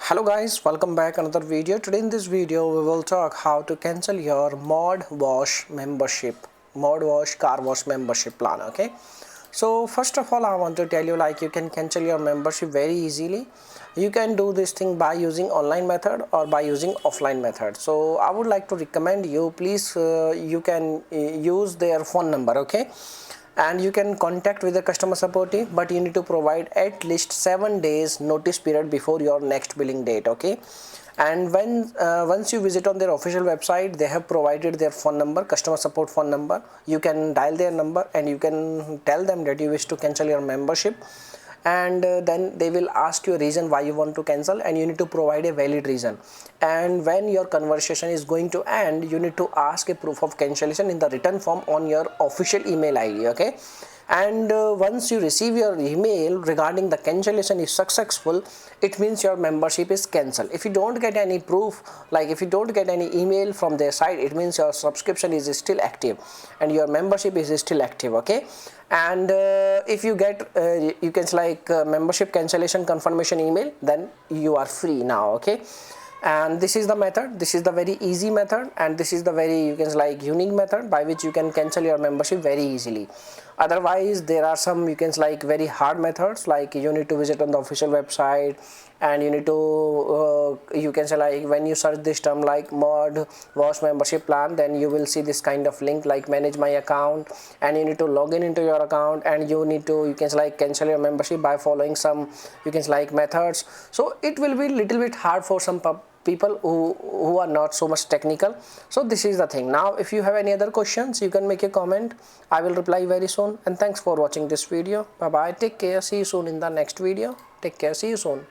Hello guys, welcome back another video. Today in this video we will talk how to cancel your Modwash membership, Modwash car wash membership plan. Okay, so first of all I want to tell you, like, you can cancel your membership very easily. You can do this thing by using online method or by using offline method. So I would like to recommend you, please, you can use their phone number. Okay, and you can contact with the customer support team, but you need to provide at least 7 days notice period before your next billing date. Okay, and when once you visit on their official website, they have provided their phone number, customer support phone number. You can dial their number and you can tell them that you wish to cancel your membership, and then they will ask you a reason why you want to cancel, and you need to provide a valid reason. And when your conversation is going to end, you need to ask a proof of cancellation in the written form on your official email ID. Okay, and once you receive your email regarding the cancellation is successful, it means your membership is cancelled. If you don't get any proof, like if you don't get any email from their side, it means your subscription is still active and your membership is still active. Okay, and if you get you can membership cancellation confirmation email, then you are free now. Okay, and this is the method, this is the very easy method, and this is the very unique method by which you can cancel your membership very easily. Otherwise there are some very hard methods, like you need to visit on the official website, and you need to when you search this term like mod wash membership plan, then you will see this kind of link like manage my account, and you need to log in into your account, and you need to cancel your membership by following some methods. So it will be little bit hard for some people who are not so much technical. So this is the thing. Now if you have any other questions, you can make a comment. I will reply very soon, and thanks for watching this video. Bye bye, take care, see you soon in the next video. Take care, see you soon.